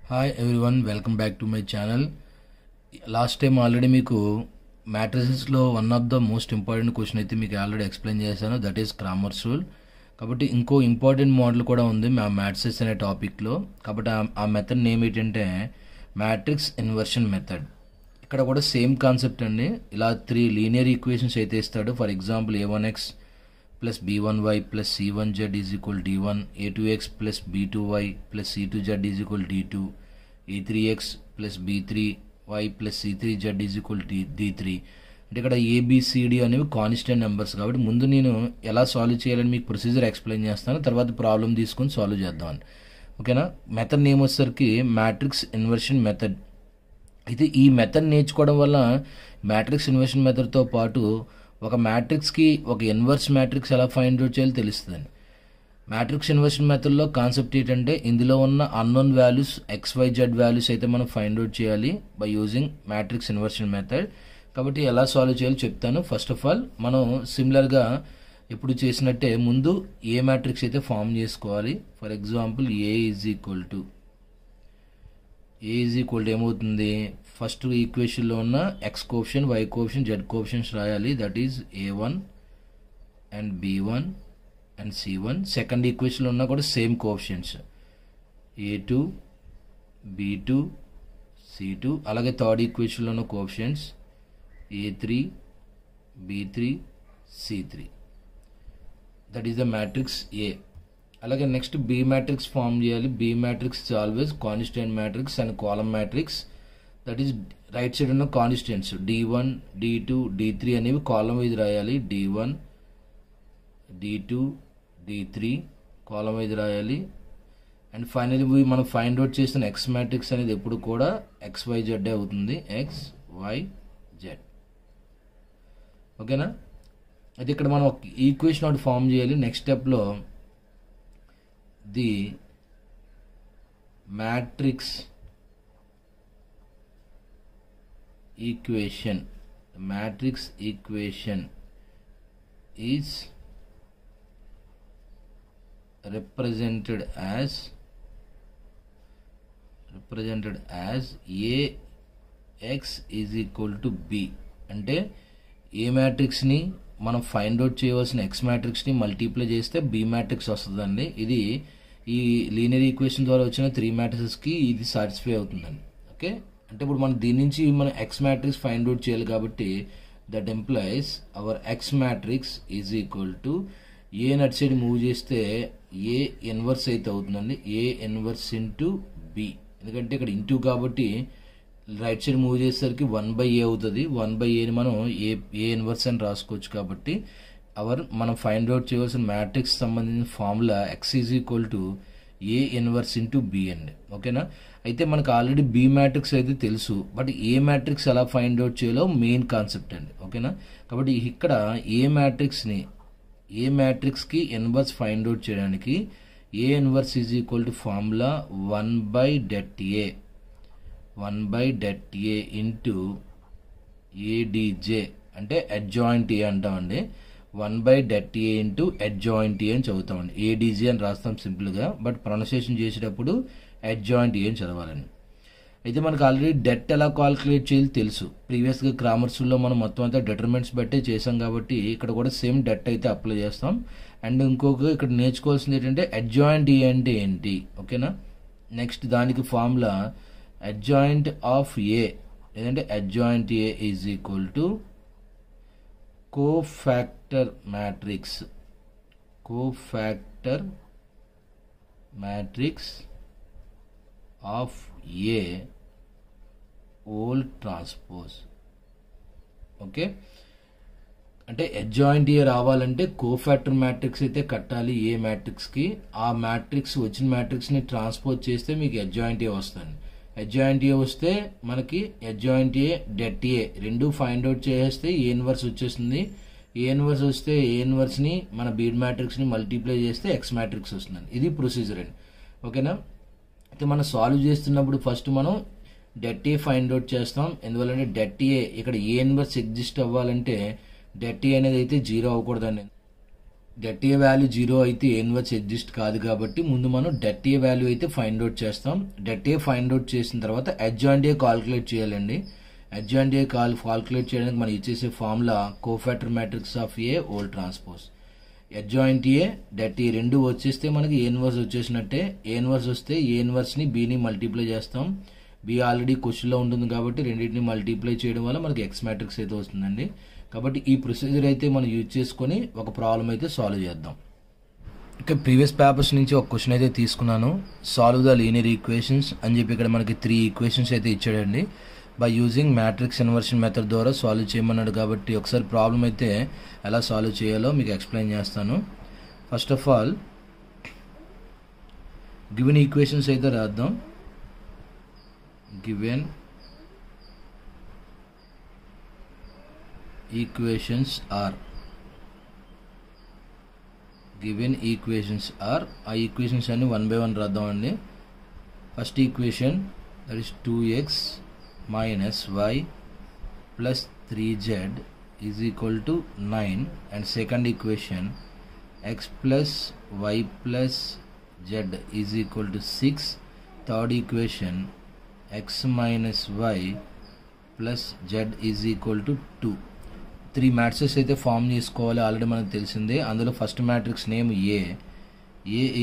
Hi everyone, welcome back to my channel. Last time already మీకు మ్యాట్రిసెస్లో one of the most important question అయితే మీకు already explain చేశాను, that is Cramer's rule. కాబట్టి ఇంకో important model కూడా ఉంది మా మ్యాట్రిసెస్ అనే టాపిక్లో. కాబట్టి ఆ మెథడ్ నేమ్ ఏంటంటే మ్యాట్రిక్స్ ఇన్వర్షన్ మెథడ్. ఇక్కడ కూడా సేమ్ కాన్సెప్ట్ అండి. ఇలా 3 లీనియర్ ఈక్వేషన్స్ అయితే ఇస్తాడు. For example a1x plus b1y plus c1z is equal d1, a2x plus b2y plus c2z is equal d2, a3x plus b3y plus c3z is equal d3. అంటే ఇక్కడ A B C D అనేవి constant numbers. కాబట్టి ముందు నేను ఎలా solve చేయాలని మీకు ప్రొసీజర్ ఎక్స్ప్లెయిన్ చేస్తాను, తర్వాత ప్రాబ్లం తీసుకొని సాల్వ్ చేద్దామని. ఓకేనా. మెథడ్ నేమ్ వచ్చేసరికి మ్యాట్రిక్స్ ఇన్వర్షన్ మెథడ్. అయితే ఈ మెథడ్ నేర్చుకోవడం వల్ల మ్యాట్రిక్స్ ఇన్వర్షన్ మెథడ్తో పాటు ఒక మ్యాట్రిక్స్కి ఒక ఇన్వర్స్ మ్యాట్రిక్స్ ఎలా ఫైండ్ అవుట్ చేయాలో తెలుస్తుందండి. మ్యాట్రిక్స్ ఇన్వర్షన్ మెథడ్లో కాన్సెప్ట్ ఏంటంటే ఇందులో ఉన్న అన్నోన్ వాల్యూస్ XYZ వాల్యూస్ అయితే మనం ఫైండ్ అవుట్ చేయాలి by using matrix inversion method. కాబట్టి ఎలా సాల్వ్ చేయాలో చెప్తాను. ఫస్ట్ ఆఫ్ ఆల్ మనం సిమిలర్గా ఎప్పుడు చేసినట్టే ముందు ఏ మ్యాట్రిక్స్ అయితే ఫామ్ చేసుకోవాలి. For example A is equal to ఏమవుతుంది, ఫస్ట్ ఈక్వేషన్లో ఉన్న x coefficient, y coefficient, z coefficients రాయాలి. That is a1 and b1 and c1. Second ఈక్వేషన్లో ఉన్న కూడా same coefficients a2, b2, c2. అలాగే థర్డ్ ఈక్వేషన్లో ఉన్న coefficients a3, b3, c3. That is the matrix A. అలాగే నెక్స్ట్ బి మ్యాట్రిక్స్ ఫామ్ చేయాలి. B matrix is always constant matrix and column matrix. That is right side ఉన్న constants d1, d2, d3 అనేవి column wise రాయాలి. d1, d2, d3 column wise రాయాలి. And finally మనం find out చేసిన X matrix అనేది ఎప్పుడు కూడా XYZ అవుతుంది. XYZ. ఓకేనా. అయితే ఇక్కడ మనం ఒక ఈక్వేషన్ ఒకటి ఫామ్ చేయాలి. నెక్స్ట్ స్టెప్లో the matrix equation is represented as AX is equal to B. అంటే ఏ మ్యాట్రిక్స్ని మనం ఫైండ్ అవుట్ చేయవలసిన ఎక్స్ మ్యాట్రిక్స్ని మల్టిప్లై చేస్తే బి మ్యాట్రిక్స్ వస్తుందండి. ఇది ఈ లీనియర్ ఈక్వేషన్ ద్వారా వచ్చిన 3 మ్యాట్రిక్సెస్కి ఇది సాటిస్ఫై అవుతుందండి. ఓకే. అంటే ఇప్పుడు మనం దీని నుంచి మనం ఎక్స్ మ్యాట్రిక్స్ ఫైండ్ అవుట్ చేయాలి. కాబట్టి that implies our X matrix is equal to A not side move చేస్తే ఏ ఇన్వర్స్ అయితే అవుతుందండి. A inverse into B. ఎందుకంటే ఇక్కడ ఇంటూ కాబట్టి రైట్ సైడ్ మూవ్ చేసేసరికి 1/a అవుతుంది. 1/aని మనం ఏ ఇన్వర్స్ అని రాసుకోవచ్చు. కాబట్టి మనం ఫైండ్ అవుట్ చేయవలసిన మ్యాట్రిక్స్ సంబంధించిన formula x is equal to A inverse into B అండి. ఓకేనా. అయితే మనకు ఆల్రెడీ బి మ్యాట్రిక్స్ అయితే తెలుసు, బట్ ఏ మ్యాట్రిక్స్ ఎలా ఫైండ్ అవుట్ చేయాలో మెయిన్ కాన్సెప్ట్ అండి. ఓకేనా. కాబట్టి ఇక్కడ ఏ మ్యాట్రిక్స్కి ఇన్వర్స్ ఫైండ్ అవుట్ చేయడానికి A inverse is equal to formula 1/det A into ADJ అంటే అడ్జాయింట్ ఏ అంటామండి. 1/det A ఇంటూ అడ్జాయింట్ ఏ అని చదువుతామండి. ADJ అని రాస్తాం సింపుల్గా, బట్ ప్రొనౌన్సియేషన్ చేసేటప్పుడు అడ్జాయింట్ ఏ అని చదవాలండి. అయితే మనకు ఆల్రెడీ డెట్ ఎలా కాల్కులేట్ చేయాలి తెలుసు. ప్రీవియస్గా క్రామర్స్లో మనం మొత్తం అంతా డిటర్మినెంట్స్ బట్టే చేసాం. కాబట్టి ఇక్కడ కూడా సేమ్ డెట్ అయితే అప్లై చేస్తాం. అండ్ ఇంకొక ఇక్కడ నేర్చుకోవాల్సింది ఏంటంటే అడ్జాయింట్ ఏ అంటే ఏంటి. ఓకేనా. నెక్స్ట్ దానికి ఫార్ములా adjoint of A లేదంటే adjoint A is equal to cofactor matrix of A whole transpose. Okay. అంటే adjoint A రావాలంటే కోఫాక్టర్ మ్యాట్రిక్స్ అయితే కట్టాలి ఏ మ్యాట్రిక్స్కి. ఆ మ్యాట్రిక్స్ వచ్చిన మ్యాట్రిక్స్ని ట్రాన్స్పోజ్ చేస్తే మీకు adjoint A వస్తుంది. adjoint A వస్తే మనకి adjoint A, det A రెండు ఫైండ్ అవుట్ చేస్తే ఏ ఇన్వర్స్ వచ్చేస్తుంది. ఏ ఇన్వర్స్ వస్తే ఏ ఇన్వర్స్ని మన బీడ్ మ్యాట్రిక్స్ని మల్టిప్లై చేస్తే ఎక్స్ మ్యాట్రిక్స్ వస్తుందండి. ఇది ప్రొసీజర్ అండి. ఓకేనా. అయితే మనం సాల్వ్ చేస్తున్నప్పుడు ఫస్ట్ మనం det A ఫైండ్ అవుట్ చేస్తాం. ఎందువల్లంటే det A ఇక్కడ ఏ ఇన్వర్స్ ఎగ్జిస్ట్ అవ్వాలంటే det A అనేది అయితే 0 అవ్వకూడదండి. డెట్ ఏ వాల్యూ 0 అయితే ఏ ఇన్వర్స్ ఎగ్జిస్ట్ కాదు కాబట్టి ముందు మనం డెట్ ఏ వాల్యూ అయితే ఫైండ్ అవుట్ చేస్తాం. డెట్ ఏ ఫైండ్ అవుట్ చేసిన తర్వాత అడ్జాయింట్ ఏ కాల్కులేట్ చేయాలండి. అడ్జాయింట్ ఏ కాల్కులేట్ చేయడానికి మనం ఇచ్చేసే formula cofactor matrix of A whole transpose. Adjoint A det A రెండు వచ్చేస్తే మనకి ఏ ఇన్వర్స్ వచ్చేసినట్టే. ఏ ఇన్వర్స్ వస్తే ఏ ఇన్వర్స్ని బీని మల్టిప్లై చేస్తాం. బి ఆల్రెడీ క్వశ్చన్లో ఉంటుంది కాబట్టి రెండింటిని మల్టిప్లై చేయడం వల్ల మనకి ఎక్స్ మ్యాట్రిక్స్ అయితే వస్తుందండి. కాబట్టి ఈ ప్రొసీజర్ అయితే మనం యూజ్ చేసుకొని ఒక ప్రాబ్లం అయితే సాల్వ్ చేద్దాం. ఇక ప్రీవియస్ పేపర్స్ నుంచి ఒక క్వశ్చన్ అయితే తీసుకున్నాను. సాల్వ్ ద లీనియర్ ఈక్వేషన్స్ అని చెప్పి ఇక్కడ మనకి 3 ఈక్వేషన్స్ అయితే ఇచ్చాడండి. By using matrix inversion method ద్వారా సాల్వ్ చేయమన్నాడు కాబట్టి ఒకసారి ప్రాబ్లం అయితే ఎలా సాల్వ్ చేయాలో మీకు ఎక్స్ప్లెయిన్ చేస్తాను. First of all given equations అయితే రాద్దాం. గివెన్ ఈక్వేషన్స్ ఆర్ ఆ ఈక్వేషన్స్ అన్ని 1 by 1 రాద్దామండి. First equation that is 2x minus y plus 3z is equal to 9 and second equation x plus y plus z is equal to 6. Third equation x minus y plus z is equal to 2. 3 matrix అయితే form చేసుకోవాలి. Already మనకు తెలిసిందే. అందులో first matrix name A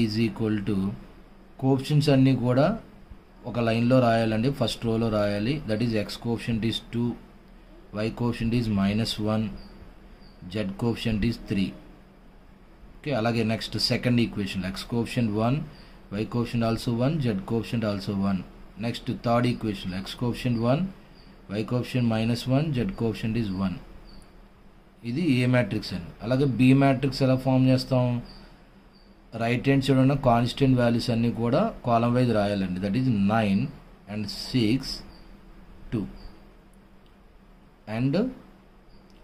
is equal to coefficients అన్నీ కూడా ఒక లైన్లో రాయాలండి. ఫస్ట్ రోలో రాయాలి. That is x coefficient is 2, y coefficient is -1, z coefficient is 3. Okay, అలాగే next second equation x coefficient 1, y coefficient also 1, z coefficient also 1. Next third equation x coefficient 1, y coefficient -1, z coefficient is 1. ఇది A matrix అండి. అలాగే B matrix ఎలా form చేస్తాం? Right hand side ఉన్న constant values అన్నీ కూడా column wise రాయాలండి. That is 9 and 6, 2. And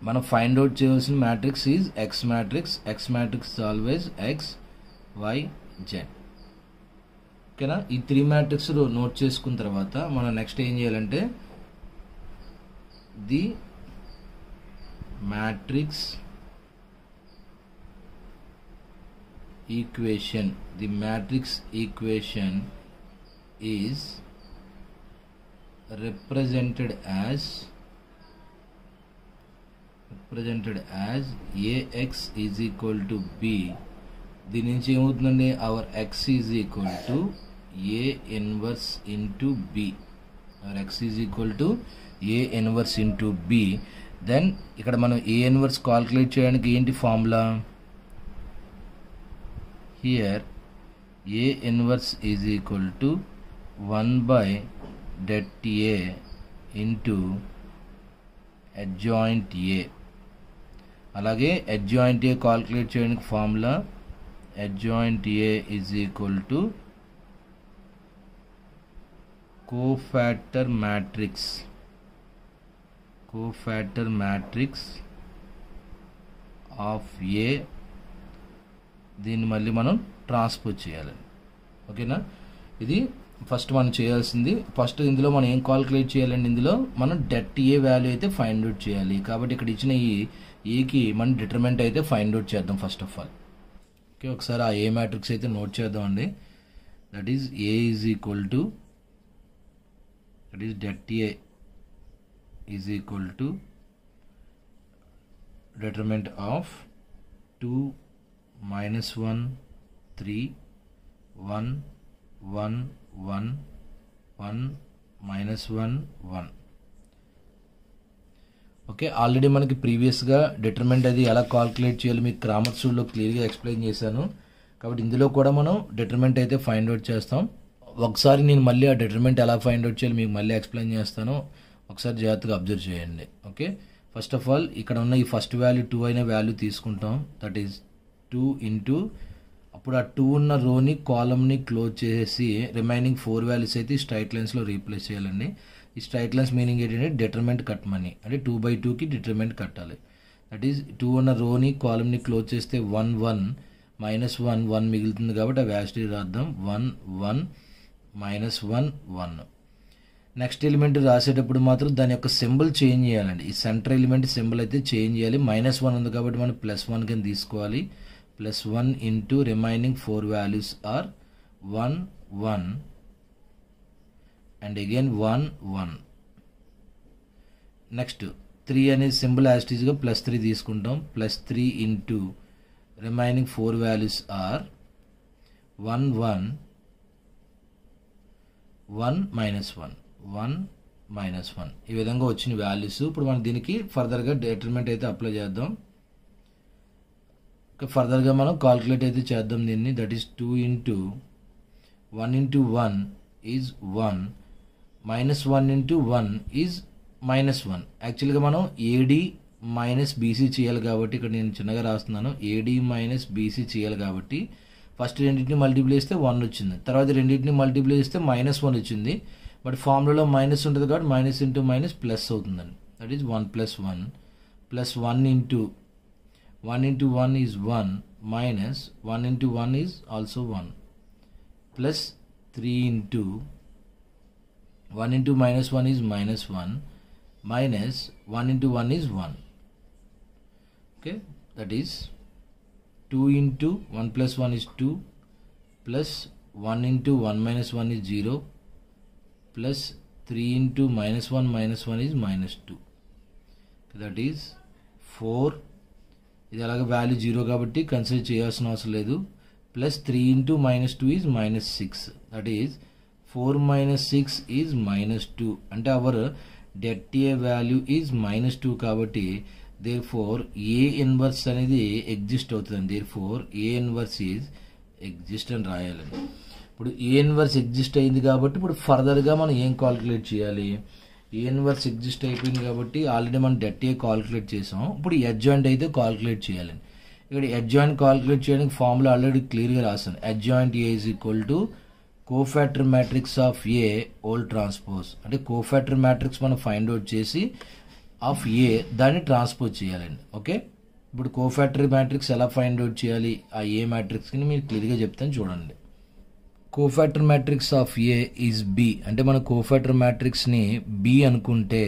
మనం ఫైండ్ అవుట్ చేయాల్సిన matrix is x matrix. X matrix always x, y, z. ఓకేనా? ఈ 3 మ్యాట్రిక్స్ నోట్ చేసుకున్న తర్వాత మనం నెక్స్ట్ ఏం చేయాలంటే the matrix equation is represented as ax is equal to b. దీని నుంచి ఏమవుతుందండి? Our x is equal to a inverse into b. Our x is equal to a inverse into b. Then ఇక్కడ మనం a inverse calculate చేయడానికి ఏంటి formula? Here A inverse is equal to 1 by det A into adjoint A. అలాగే adjoint A calculate చేయడానికి formula adjoint A is equal to cofactor matrix of A. దీన్ని మళ్ళీ మనం transpose చేయాలండి. ఓకేనా? ఇది ఫస్ట్ మనం చేయాల్సింది. ఫస్ట్ ఇందులో మనం ఏం కాల్కులేట్ చేయాలండి? ఇందులో మనం డెట్ ఏ వాల్యూ అయితే ఫైండ్ అవుట్ చేయాలి. కాబట్టి ఇక్కడ ఇచ్చిన ఈ ఏకి మనం డిటర్మినెంట్ అయితే ఫైండ్ అవుట్ చేద్దాం ఫస్ట్ ఆఫ్ ఆల్. ఓకే, ఒకసారి ఆ ఏ మ్యాట్రిక్స్ అయితే నోట్ చేద్దామండి. That is a is equal to det A is equal to determinant of 2, -1, 3, 1, 1, 1, 1, -1, 1. Okay, already మనకి ప్రీవియస్గా డిటర్మినెంట్ అది ఎలా కాల్కులేట్ చేయాలో మీకు క్రామర్స్ రూల్లో క్లియర్గా ఎక్స్ప్లెయిన్ చేశాను. కాబట్టి ఇందులో కూడా మనం డిటర్మినెంట్ అయితే ఫైండ్ అవుట్ చేస్తాం. ఒకసారి నేను మళ్ళీ ఆ డిటర్మినెంట్ ఎలా ఫైండ్ అవుట్ చేయాలి మీకు మళ్ళీ ఎక్స్ప్లెయిన్ చేస్తాను. ఒకసారి జాగ్రత్తగా అబ్జర్వ్ చేయండి. ఓకే, ఫస్ట్ ఆఫ్ ఆల్ ఇక్కడ ఉన్న ఈ ఫస్ట్ వాల్యూ 2 అయిన వాల్యూ తీసుకుంటాం. దట్ ఈజ్ 2 ఇంటూ అప్పుడు ఆ 2 ఉన్న రోని కాలమ్ని క్లోజ్ చేసేసి రిమైనింగ్ 4 వాల్యూస్ అయితే స్ట్రైట్ లైన్స్లో రీప్లేస్ చేయాలండి. ఈ స్ట్రైట్ లైన్స్ మీనింగ్ ఏంటంటే డిటర్మినెంట్ కట్టమని, అంటే 2/2కి డిటర్మినెంట్ కట్టాలి. దట్ ఈజ్ 2 ఉన్న రోని కాలమ్ని క్లోజ్ చేస్తే 1 1 -1 1 మిగులుతుంది కాబట్టి ఆ వ్యాస్టీ రాద్దాం. 1 1 -1 1. నెక్స్ట్ ఎలిమెంట్ రాసేటప్పుడు మాత్రం దాని యొక్క సింబల్ చేంజ్ చేయాలండి. ఈ సెంటర్ ఎలిమెంట్ సింబల్ అయితే చేంజ్ చేయాలి. -1 ఉంది కాబట్టి మనం +1 కింద తీసుకోవాలి. plus 1 into remaining 4 values are 1 1 and again 1 1. Next 3 అనేది సింబల్ యాజ్ ఇట్ ఈజ్ గా ప్లస్ 3 తీసుకుంటాం. Plus 3 into remaining 4 values are 1 1 1 minus 1 1 minus 1. ఈ విధంగా వచ్చిన వాల్యూస్. ఇప్పుడు మనం దీనికి ఫర్దర్గా డిటర్మినెంట్ అయితే అప్లై చేద్దాం. ఫర్దర్గా మనం కాల్కులేట్ అయితే చేద్దాం దీన్ని. That is 2 into 1 into 1 is 1 minus 1 into 1 is minus 1. యాక్చువల్గా మనం ఏడి మైనస్ బీసీ చేయాలి కాబట్టి ఇక్కడ నేను చిన్నగా రాస్తున్నాను. ఏడి మైనస్ బీసీ చేయాలి కాబట్టి ఫస్ట్ రెండింటిని మల్టిప్లై చేస్తే 1 వచ్చింది, తర్వాత రెండింటిని మల్టిప్లై చేస్తే మైనస్ 1 వచ్చింది. బట్ ఫార్ములాలో మైనస్ ఉంటుంది కాబట్టి మైనస్ ఇంటూ మైనస్ ప్లస్ అవుతుందండి. That is 1 plus 1 plus 1 into 1 into 1 is 1 minus 1 into 1 is also 1 plus 3 into 1 into minus 1 is minus 1 minus 1 into 1 is 1. Okay, that is 2 into 1 plus 1 is 2 plus 1 into 1 minus 1 is 0 plus 3 into minus 1 is minus 2. Okay, that is 4. ఇది అలాగే value 0 కాబట్టి consider చేయాల్సిన అవసరం లేదు. Plus 3 into minus 2 is minus 6. That is 4 minus 6 is minus 2. అంటే our det A value is minus 2 కాబట్టి therefore A inverse అనేది exist అవుతుంది. Therefore A inverse is exist అని రాయాలండి. ఇప్పుడు ఏ ఇన్వర్స్ ఎగ్జిస్ట్ అయింది కాబట్టి ఇప్పుడు ఫర్దర్గా మనం ఏం కాల్కులేట్ చేయాలి? ఏ ఇన్వర్స్ ఎగ్జిస్ట్ అయిపోయింది కాబట్టి ఆల్రెడీ మనం డెట్ ఏ కాల్కులేట్ చేసాం. ఇప్పుడు అడ్జాయింట్ అయితే కాల్కులేట్ చేయాలండి. ఇక్కడ అడ్జాయింట్ కాల్కులేట్ చేయడానికి ఫార్ములా ఆల్రెడీ క్లియర్గా రాసాను. Adjoint A is equal to cofactor matrix of A whole transpose. అంటే కోఫాక్టర్ మ్యాట్రిక్స్ మనం ఫైండ్ అవుట్ చేసి ఆఫ్ ఏ దాన్ని ట్రాన్స్పోజ్ చేయాలండి. ఓకే, ఇప్పుడు కోఫాక్టర్ మ్యాట్రిక్స్ ఎలా ఫైండ్ అవుట్ చేయాలి ఆ ఏ మ్యాట్రిక్స్ని మీరు క్లియర్గా చెప్తాను చూడండి. Cofactor matrix of A is B. అంటే మన కోఫాక్టర్ మ్యాట్రిక్స్ని బి అనుకుంటే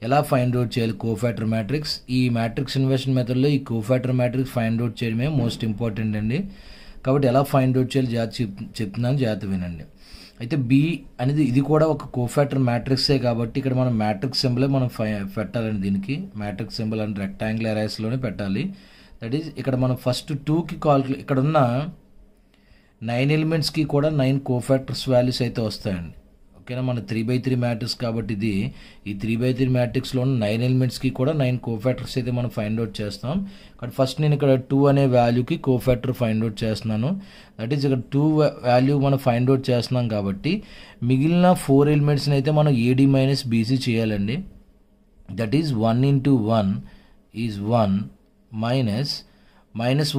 ఎలా ఫైండ్ అవుట్ చేయాలి కోఫాక్టర్ మ్యాట్రిక్స్? ఈ మ్యాట్రిక్స్ ఇన్వర్షన్ మెథడ్లో ఈ కోఫాక్టర్ మ్యాట్రిక్స్ ఫైండ్ అవుట్ చేయడమే మోస్ట్ ఇంపార్టెంట్ అండి. కాబట్టి ఎలా ఫైండ్ అవుట్ చేయాలి చెప్తున్నాను, జాగ్రత్త వినండి. అయితే బి అనేది ఇది కూడా ఒక కోఫాక్టర్ మ్యాట్రిక్సే కాబట్టి ఇక్కడ మనం మ్యాట్రిక్స్ సింబలే మనం పెట్టాలండి. దీనికి మ్యాట్రిక్స్ సింబల్ అని రెక్టాంగిల్ అరేస్లోనే పెట్టాలి. దట్ ఈజ్ ఇక్కడ మనం ఫస్ట్ 2కి కాల్కులేట్, ఇక్కడ ఉన్న 9 ఎలిమెంట్స్కి కూడా 9 కోఫాక్టర్స్ వాల్యూస్ అయితే వస్తాయండి. ఓకేనా, మన 3/3 మ్యాట్రిక్స్ కాబట్టి ఇది ఈ 3/3 మ్యాట్రిక్స్లో ఉన్న 9 ఎలిమెంట్స్కి కూడా 9 కోఫాక్టర్స్ అయితే మనం ఫైండ్ అవుట్ చేస్తాం. కాబట్టి ఫస్ట్ నేను ఇక్కడ 2 అనే వాల్యూకి కోఫాక్టర్ ఫైండ్ అవుట్ చేస్తున్నాను. దట్ ఈస్ ఇక్కడ 2 వాల్యూ మనం ఫైండ్ అవుట్ చేస్తున్నాం కాబట్టి మిగిలిన 4 ఎలిమెంట్స్ని అయితే మనం ఏడి మైనస్ బీసీ చేయాలండి. That is 1 into 1 is 1 minus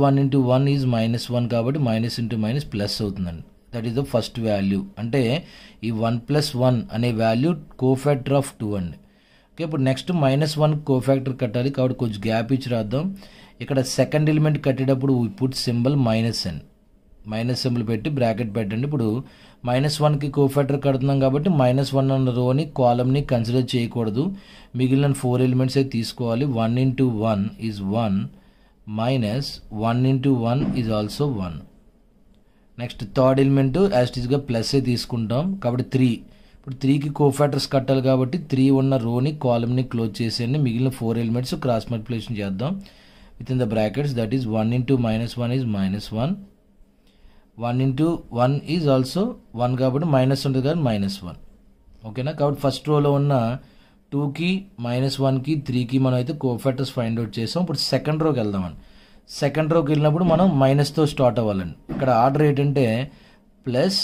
1 into 1 is minus 1 కాబట్టి మైనస్ ఇంటూ మైనస్ ప్లస్ అవుతుందండి. That is the first value. అంటే ఈ 1 + 1 అనే వాల్యూ కోఫాక్టర్ ఆఫ్ 2 అండి. ఓకే, ఇప్పుడు నెక్స్ట్ -1 కోఫాక్టర్ కట్టాలి కాబట్టి కొంచెం గ్యాప్ ఇచ్చి రాద్దాం. ఇక్కడ సెకండ్ ఎలిమెంట్ కట్టేటప్పుడు put symbol -n, minus symbol పెట్టి బ్రాకెట్ పెట్టండి. ఇప్పుడు -1కి కోఫాక్టర్ కడుతున్నాం కాబట్టి -1 అన్న రోని కాలమ్ని కన్సిడర్ చేయకూడదు. మిగిలిన 4 ఎలిమెంట్స్ అయితే తీసుకోవాలి. 1 into 1 is 1 minus 1 into 1 is also 1. Next third element as it ఈస్గా ప్లస్ తీసుకుంటాం కాబట్టి 3. ఇప్పుడు 3కి కోఫాక్టర్స్ కట్టాలి కాబట్టి 3 ఉన్న రోని కాలమ్ని క్లోజ్ చేసేయండి. మిగిలిన 4 ఎలిమెంట్స్ క్రాస్ మల్టిప్లికేషన్ చేద్దాం with in the brackets. That is 1 into -1 is -1, 1 into 1 is also 1 కాబట్టి మైనస్ ఉంటుంది కాబట్టి -1. ఓకేనా, కాబట్టి ఫస్ట్ రోలో ఉన్న 2కి -1కి 3కి మనం అయితే కోఫాక్టర్స్ ఫైండ్ అవుట్ చేసాం. ఇప్పుడు సెకండ్ రోకి వెళ్దామండి. సెకండ్ రోకి వెళ్ళినప్పుడు మనం మైనస్తో స్టార్ట్ అవ్వాలండి. ఇక్కడ ఆర్డర్ ఏంటంటే plus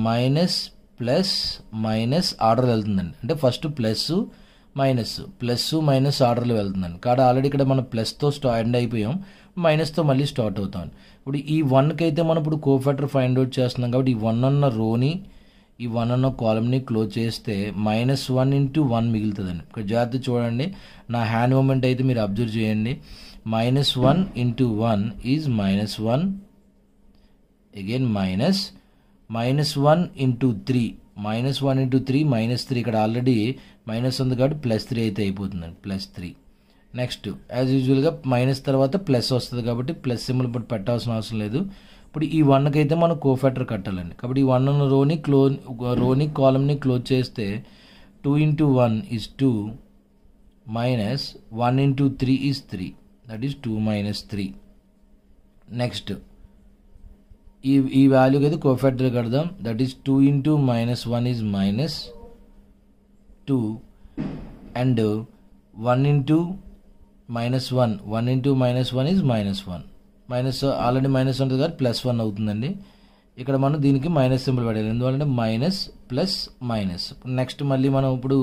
minus plus minus order వెళ్తుందండి. అంటే ఫస్ట్ ప్లస్ మైనస్ ఆర్డర్లో వెళ్తుందండి. కాబట్టి ఆల్రెడీ ఇక్కడ మనం ప్లస్తో ఎండ్ అయిపోయాం, మైనస్తో మళ్ళీ స్టార్ట్ అవుతాం. ఇప్పుడు ఈ 1కి అయితే మనం ఇప్పుడు కోఫాక్టర్ ఫైండ్ అవుట్ చేస్తున్నాం కాబట్టి ఈ 1 అన్న రోని ఈ 1 అన్న కాలమ్ని క్లోజ్ చేస్తే -1 into 1 మిగులుతుందండి. ఇక్కడ జాగ్రత్త చూడండి, నా హ్యాండ్ మూమెంట్ అయితే మీరు అబ్జర్వ్ చేయండి. -1 into 1 is -1, again -1 into 3, -1 into 3 -3. ఇక్కడ ఆల్రెడీ మైనస్ ఉంది కాబట్టి +3 అయితే అయిపోతుందండి. +3 నెక్స్ట్ యాజ్ యూజువల్గా మైనస్ తర్వాత ప్లస్ వస్తుంది కాబట్టి ప్లస్ సింబల్ ఇప్పుడు పెట్టాల్సిన అవసరం లేదు. ఇప్పుడు ఈ 1కి అయితే మనం కోఫాక్టర్ కట్టాలండి. కాబట్టి ఈ 1 ఉన్న రోని కాలమ్ని క్లోజ్ చేస్తే 2 into 1 is 2 minus 1 into 3 is 3, that is 2 minus 3. Next ఈ వాల్యూకి అయితే కోఫాక్టర్ కడదాం. That is 2 into minus 1 is minus 2 and 1 into minus 1 is minus 1. Minus already minus ఉంటుంది కాబట్టి +1 అవుతుందండి. ఇక్కడ మనం దీనికి మైనస్ సింబల్ పడాలి, ఎందుకంటే మైనస్ ప్లస్ మైనస్. నెక్స్ట్ మళ్ళీ మనం ఇప్పుడు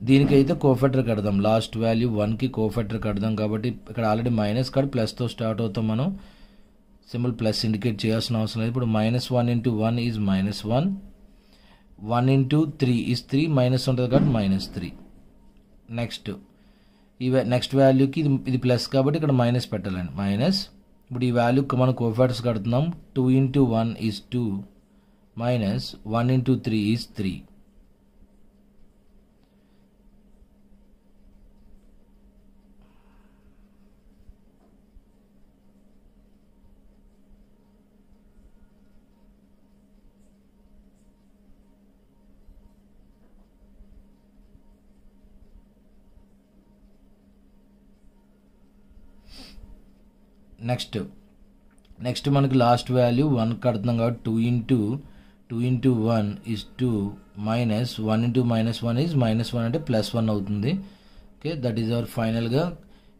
దీనికైతే కోఫాక్టర్ కడదాం. లాస్ట్ వాల్యూ 1కి కోఫాక్టర్ కడదాం కాబట్టి ఇక్కడ ఆల్రెడీ మైనస్ కాదు ప్లస్తో స్టార్ట్ అవుతాం. మనం సింబల్ ప్లస్ ఇండికేట్ చేయాల్సిన అవసరం లేదు. ఇప్పుడు -1 into 1 is -1, 1 into 3 is 3, minus ఉంటుంది కాబట్టి -3. నెక్స్ట్ నెక్స్ట్ వాల్యూకి ఇది ప్లస్ కాబట్టి ఇక్కడ మైనస్ పెట్టాలండి, మైనస్. ఇప్పుడు ఈ వాల్యూకి మనం కోఫాక్టర్స్ కడుతున్నాం. 2 into 1 is 2 minus 1 into 3 is 3. Next మనకి లాస్ట్ వాల్యూ 1 కడుతున్నాం కాబట్టి 2 into 1 is 2 minus 1 into -1 is -1 అంటే +1 అవుతుంది. ఓకే, దట్ ఈజ్ అవర్ ఫైనల్గా.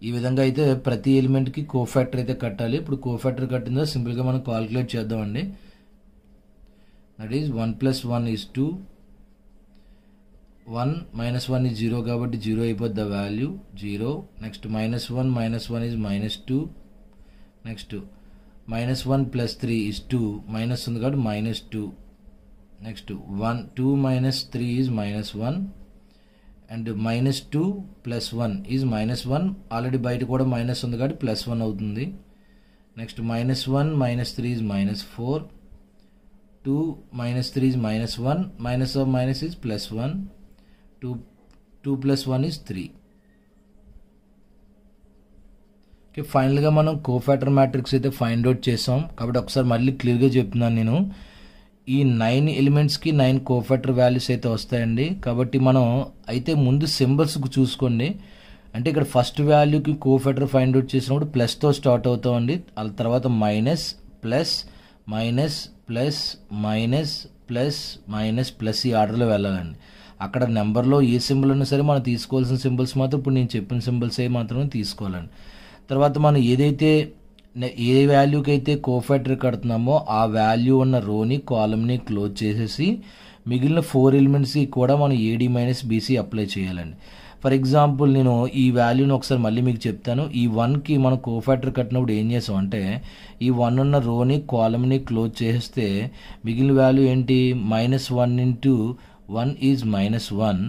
ఈ విధంగా అయితే ప్రతి ఎలిమెంట్కి కోఫాక్టర్ అయితే కట్టాలి. ఇప్పుడు కోఫాక్టర్ కట్టిందో సింపుల్గా మనం కాల్కులేట్ చేద్దామండి. దట్ ఈజ్ 1 + 1 is 2, 1 - 1 is 0 కాబట్టి 0 అయిపోద్ది value 0. Next -1 is -2. Next -1 + 3 is 2, minus ఉంది కాబట్టి -2. Next 2 - 3 is -1 and -2 + 1 is -1. Already బయట కూడా మైనస్ ఉంది కాబట్టి +1 అవుతుంది. Next -1 - 3 is -4, 2 - 3 is -1, minus of minus is +1, 2 + 1 is 3. Okay, ఫైనల్గా మనం కోఫాక్టర్ మ్యాట్రిక్స్ అయితే ఫైండ్ అవుట్ చేసాం. కాబట్టి ఒకసారి మళ్ళీ క్లియర్గా చెప్తున్నాను నేను. ఈ 9 ఎలిమెంట్స్కి 9 కోఫాక్టర్ వాల్యూస్ అయితే వస్తాయండి. కాబట్టి మనం అయితే ముందు సింబల్స్కి చూసుకోండి. అంటే ఇక్కడ ఫస్ట్ వాల్యూకి కోఫాక్టర్ ఫైండ్ అవుట్ చేసినప్పుడు ప్లస్తో స్టార్ట్ అవుతామండి. ఆ తర్వాత minus plus minus plus minus plus minus plus ఈ ఆర్డర్లో వెళ్ళాలండి. అక్కడ నెంబర్లో ఏ సింబల్ ఉన్నా సరే మనం తీసుకోవాల్సిన సింబల్స్ మాత్రం ఇప్పుడు నేను చెప్పిన సింబల్స్ మాత్రమే తీసుకోవాలండి. తర్వాత మనం ఏ వాల్యూకి అయితే కోఫాక్టర్ కడుతున్నామో ఆ వాల్యూ ఉన్న రోని కాలమ్ని క్లోజ్ చేసేసి మిగిలిన 4 ఎలిమెంట్స్కి కూడా మనం AD - BC అప్లై చేయాలండి. ఫర్ ఎగ్జాంపుల్ నేను ఈ వాల్యూని ఒకసారి మళ్ళీ మీకు చెప్తాను. ఈ 1కి మనం కోఫాక్టర్ కట్టినప్పుడు ఏం చేసాం అంటే ఈ 1 ఉన్న రోని కాలమ్ని క్లోజ్ చేస్తే మిగిలిన వాల్యూ ఏంటి, -1 into 1 is -1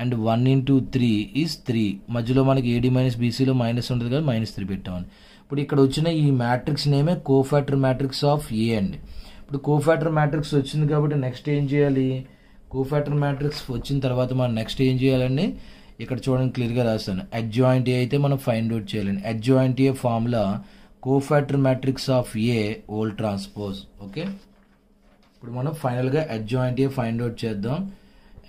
and 1 into 3 is 3. మధ్యలో మనకి AD - BCలో మైనస్ ఉంటుంది కదా, -3 పెట్టామని. ఇప్పుడు ఇక్కడ వచ్చిన ఈ మ్యాట్రిక్స్ నేమే కోఫాక్టర్ మ్యాట్రిక్స్ ఆఫ్ A అండి. ఇప్పుడు కోఫాక్టర్ మ్యాట్రిక్స్ వచ్చింది కాబట్టి నెక్స్ట్ ఏం చేయాలి, కోఫాక్టర్ మ్యాట్రిక్స్ వచ్చిన తర్వాత మనం నెక్స్ట్ ఏం చేయాలండి, ఇక్కడ చూడండి క్లియర్గా రాస్తాను. అడ్జాయింట్ A అయితే మనం ఫైండ్ అవుట్ చేయాలండి. Adjoint A formula cofactor matrix of A whole transpose. Okay, ఇప్పుడు మనం ఫైనల్గా అడ్జాయింట్ A ఫైండ్ అవుట్ చేద్దాం.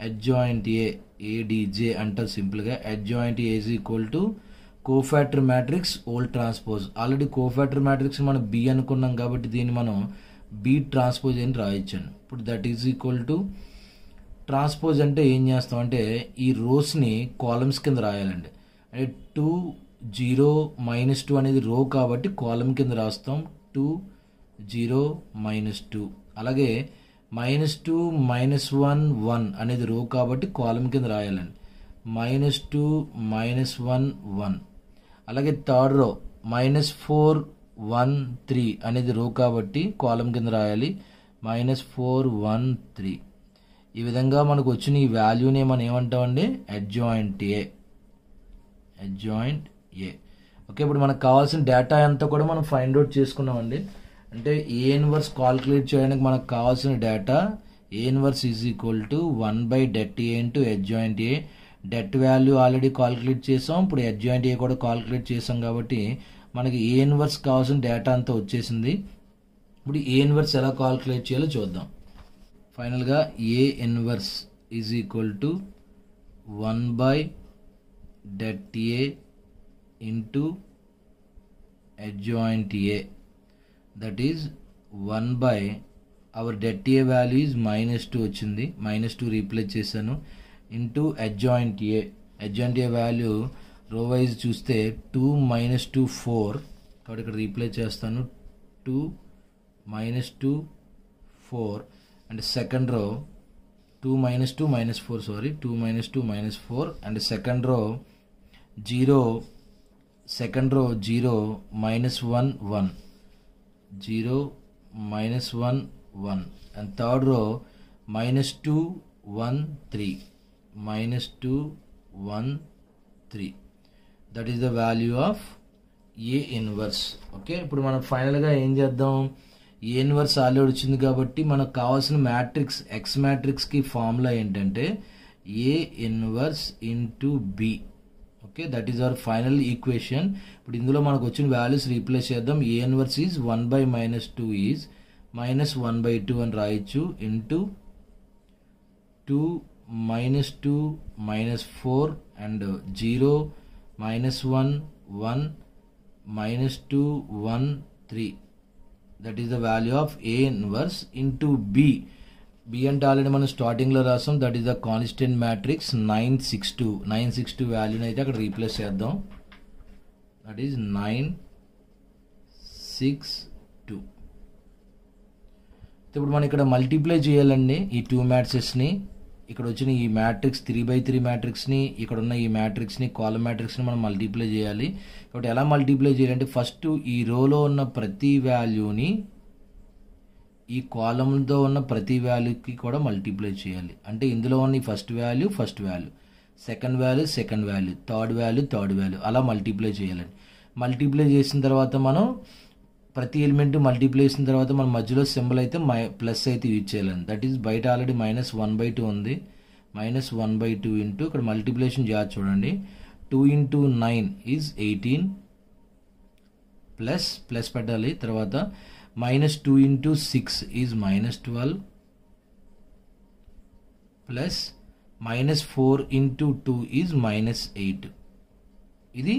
అడ్జాయింట్ A ADJ అంటారు సింపుల్గా. Adjoint A is equal to cofactor matrix whole transpose. Already cofactor matrix మనం B అనుకున్నాం కాబట్టి దీన్ని మనం B ట్రాన్స్పోజ్ అని రాయొచ్చాను. ఇప్పుడు that is equal to transpose అంటే ఏం చేస్తాం అంటే ఈ రోస్ని కాలమ్స్ కింద రాయాలండి. అంటే 2 0 -2 అనేది రో కాబట్టి కాలమ్ కింద రాస్తాం. 2 0 -2. అలాగే -2 -1 1 అనేది రో కాబట్టి కాలమ్ కింద రాయాలండి. -2 -1 1. అలాగే థర్డ్ రో -4 1 3 అనేది రో కాబట్టి కాలమ్ కింద రాయాలి. -4 1 3. ఈ విధంగా మనకు వచ్చిన ఈ వాల్యూని మనం ఏమంటామండి, adjoint A. Adjoint A. Okay, ఇప్పుడు మనకు కావాల్సిన డేటా అంతా కూడా మనం ఫైండ్ అవుట్ చేసుకున్నామండి. అంటే A ఇన్వర్స్ కాల్కులేట్ చేయడానికి మనకు కావాల్సిన data A inverse is equal to 1/det A into adjoint A debt value already calculate చేసాం, ఇప్పుడు అడ్జాయింట్ ఏ కూడా కాలిక్యులేట్ చేసాం కాబట్టి మనకి ఏ ఇన్వర్స్ కావాల్సిన డేటా అంతా వచ్చేసింది. ఇప్పుడు ఏ ఇన్వర్స్ ఎలా కాలిక్యులేట్ చేయాలో చూద్దాం. ఫైనల్గా ఏ inverse is equal to 1/det A into adjoint A, that is 1 our det A value is -2 వచ్చింది, -2 రీప్లేస్ చేశాను, ఇంటూ adjoint A వాల్యూ రో వైజ్ చూస్తే 2 - 2 4, కాబట్టి ఇక్కడ రీప్లేస్ చేస్తాను 2 - 2 4 and second row 2 - 2 - 4 sorry 2 - 2 - 4 and second row 0 -1 1 0 -1 1 and third row -2 1 3 -2 1 3, that is the value of A inverse. Okay, ఇప్పుడు మనం ఫైనల్గా ఏం చేద్దాం, ఏ ఇన్వర్స్ ఆల్రెడీ వచ్చింది కాబట్టి మనకు కావాల్సిన మ్యాట్రిక్స్ ఎక్స్ మ్యాట్రిక్స్కి ఫార్ములా ఏంటంటే A inverse into B. Okay, that is our final equation. ఇప్పుడు ఇందులో మనకు వచ్చిన వాల్యూస్ రీప్లేస్ చేద్దాం. ఏ ఇన్వర్స్ ఈజ్ 1/-2 ఈజ్ -1/2 అని రాయొచ్చు, into 2 - 2 -4 and 0 -1 1 -2 1 3, that is the value of A inverse into B. B అంటే ఆల్రెడీ మనం స్టార్టింగ్లో రాసాం, that is the constant matrix 962 వాల్యూని అయితే అక్కడ రీప్లేస్ చేద్దాం, దట్ ఈస్ 962. ఇప్పుడు మనం ఇక్కడ మల్టిప్లై చేయాలండి ఈ 2 మ్యాట్రిక్స్ని. ఇక్కడ వచ్చిన ఈ మ్యాట్రిక్స్ 3/3 మ్యాట్రిక్స్ని, ఇక్కడ ఉన్న ఈ మ్యాట్రిక్స్ని కాలమ్ మ్యాట్రిక్స్ని మనం మల్టిప్లై చేయాలి. కాబట్టి ఎలా మల్టిప్లై చేయాలంటే ఫస్ట్ ఈ రోలో ఉన్న ప్రతి వాల్యూని ఈ కాలంతో ఉన్న ప్రతి వాల్యూకి కూడా మల్టిప్లై చేయాలి. అంటే ఇందులో ఉన్న ఈ first value, second value, third value అలా మల్టిప్లై చేయాలండి. మల్టిప్లై చేసిన తర్వాత మనం ప్రతి ఎలిమెంట్ మల్టిప్లై చేసిన తర్వాత మన మధ్యలో సింబల్ అయితే ప్లస్ అయితే యూజ్ చేయాలండి. దట్ ఈస్ బయట ఆల్రెడీ -1/2 ఉంది, -1/2 ఇంటూ ఇక్కడ మల్టిప్లికేషన్ చేయాలి చూడండి, 2 × 9 ఈజ్ 18 ప్లస్ పెట్టాలి. తర్వాత -2 × 6 ఈజ్ -12 ప్లస్ -4 × 2 ఈజ్ -8. ఇది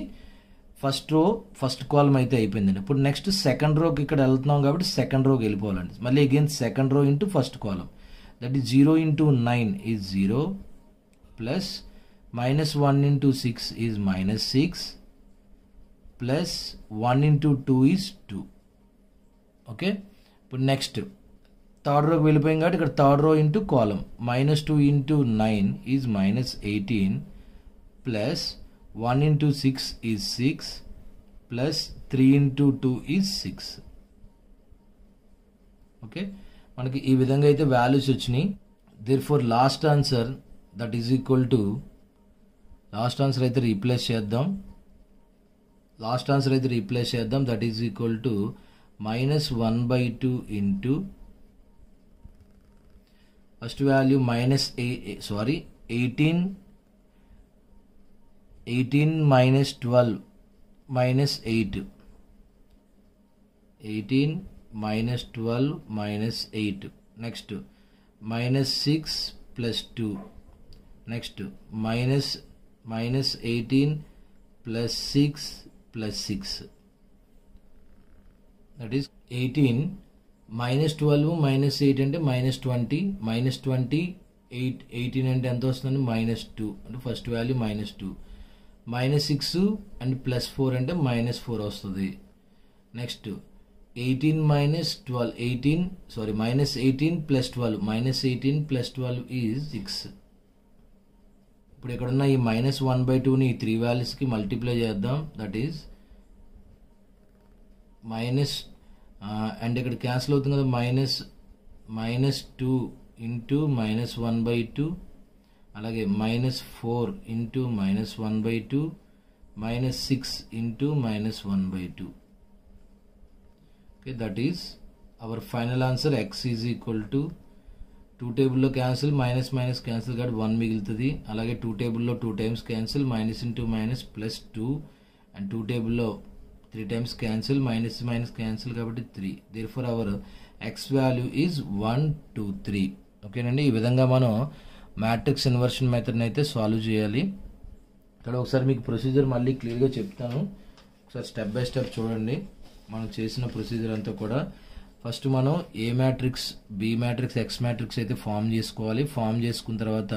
ఫస్ట్ రో ఫస్ట్ కాలమ్ అయితే అయిపోయిందండి. ఇప్పుడు నెక్స్ట్ సెకండ్ రోకి ఇక్కడ వెళ్తున్నాం కాబట్టి సెకండ్ రోకి వెళ్ళిపోవాలండి. మళ్ళీ again second rho into first column, that is 0 × 9 is 0 plus -1 × 6 is -6 plus 1 × 2 is 2. Okay, ఇప్పుడు నెక్స్ట్ థర్డ్ రోకి వెళ్ళిపోయింది కాబట్టి ఇక్కడ third rho into column -2 × 9 is -18 plus 1 × 6 is 6 plus 3 × 2 is 6. Okay, మనకి ఈ విధంగా అయితే వాల్యూస్ వచ్చినాయి. Therefore last answer that is equal to, last answer అయితే రీప్లేస్ చేద్దాం, that is equal to -1/2 into first value 18 -12 -8, 18 -12 -8, next -6 + 2, next -18 + 6 + 6, that is 18 -12 -8 అంటే -20, -20 18 అంటే ఎంత వస్తుంది -2 అంటే ఫస్ట్ వాల్యూ -2, -6 అండ్ +4 అంటే -4 వస్తుంది. Next 18 - 12 18 -18 + 12 -18 + 12 is 6. ఇప్పుడు ఇక్కడున్న ఈ -1/2ని ఈ 3 వాల్యూస్కి మల్టిప్లై చేద్దాం, దట్ ఈజ్ అండ్ ఇక్కడ క్యాన్సిల్ అవుతుంది కదా, -2 ఇంటూ -1/2 అలాగే -4 into -1/2 -6 into -1/2. Okay, that is our final answer. X is equal to 2 టేబుల్లో క్యాన్సిల్, మైనస్ మైనస్ క్యాన్సిల్ కాబట్టి 1 మిగులుతుంది. అలాగే 2 టేబుల్లో 2 times cancel, minus into minus plus 2, and 2 టేబుల్లో 3 times cancel, minus minus cancel కాబట్టి 3. Therefore our X value is 1 2 3. ఓకేనండి. ఈ విధంగా మనం మ్యాట్రిక్స్ ఇన్వర్షన్ మెథడ్ని అయితే సాల్వ్ చేయాలి. ఇక్కడ ఒకసారి మీకు ప్రొసీజర్ మళ్ళీ క్లియర్గా చెప్తాను, ఒకసారి స్టెప్ బై స్టెప్ చూడండి. మనం చేసిన ప్రొసీజర్ అంతా కూడా ఫస్ట్ మనం A matrix, B matrix, x matrix అయితే ఫామ్ చేసుకోవాలి. ఫామ్ చేసుకున్న తర్వాత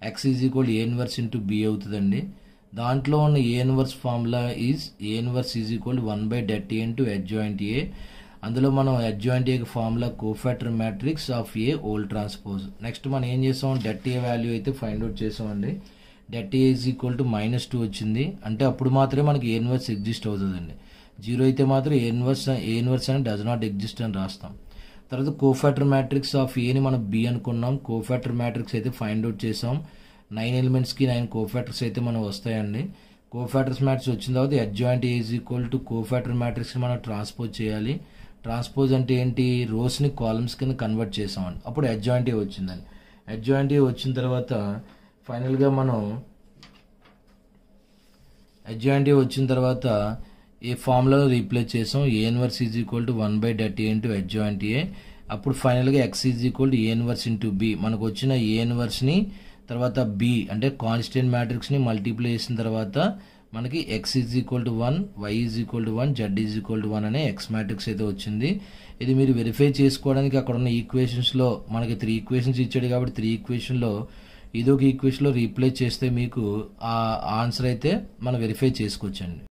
x is equal A inverse into B అవుతుందండి. దాంట్లో ఉన్న A inverse formula is A inverse is equal 1/det into adjoint A. అందులో మనం అడ్జాయింట్ ఏకి formula cofactor matrix of A whole transpose. Next మనం ఏం చేసాం, det ఏ వాల్యూ అయితే ఫైండ్ అవుట్ చేసామండి. det A is equal to -2 వచ్చింది, అంటే అప్పుడు మాత్రమే మనకి ఏ ఇన్వర్స్ ఎగ్జిస్ట్ అవుతుందండి. 0 అయితే మాత్రం ఏ ఇన్వర్స్ అని డస్ నాట్ ఎగ్జిస్ట్ అని రాస్తాం. తర్వాత కోఫాక్టర్ మ్యాట్రిక్స్ ఆఫ్ ఏని మనం బి అనుకున్నాం. కోఫాక్టర్ మ్యాట్రిక్స్ అయితే ఫైండ్ అవుట్ చేసాం. 9 ఎలిమెంట్స్కి 9 కోఫాక్టర్స్ అయితే మనం వస్తాయండి. కోఫాక్టర్స్ మ్యాట్రిక్స్ వచ్చిన తర్వాత adjoint A is equal to cofactor మ్యాట్రిక్స్ని మనం ట్రాన్స్పోజ్ చేయాలి. ట్రాన్స్పోజ్ అంటే ఏంటి, రోస్ని కాలమ్స్ కింద కన్వర్ట్ చేసామండి. అప్పుడు అడ్జాయింట్ ఏ వచ్చిందండి. అడ్జాయింట్ ఏ వచ్చిన తర్వాత ఫైనల్గా మనం అడ్జాయింట్ ఏ వచ్చిన తర్వాత ఏ ఫార్ములాలో రీప్లేస్ చేసాం. A inverse is equal to 1/det into adjoint A. అప్పుడు ఫైనల్గా X is equal to A inverse into B. మనకు వచ్చిన ఏ ఇన్వర్స్ని తర్వాత బి అంటే కాన్స్టెంట్ మ్యాట్రిక్స్ని మల్టిప్లై చేసిన తర్వాత మనకి X is equal to 1, Y is equal to 1, Z is equal to 1 అనే ఎక్స్ మ్యాట్రిక్స్ అయితే వచ్చింది. ఇది మీరు వెరిఫై చేసుకోవడానికి అక్కడ ఉన్న ఈక్వేషన్స్లో మనకి 3 ఈక్వేషన్స్ ఇచ్చాడు కాబట్టి 3 ఈక్వేషన్లో ఇదొక ఈక్వేషన్లో రీప్లేస్ చేస్తే మీకు ఆ ఆన్సర్ అయితే మనం వెరిఫై చేసుకోవచ్చండి.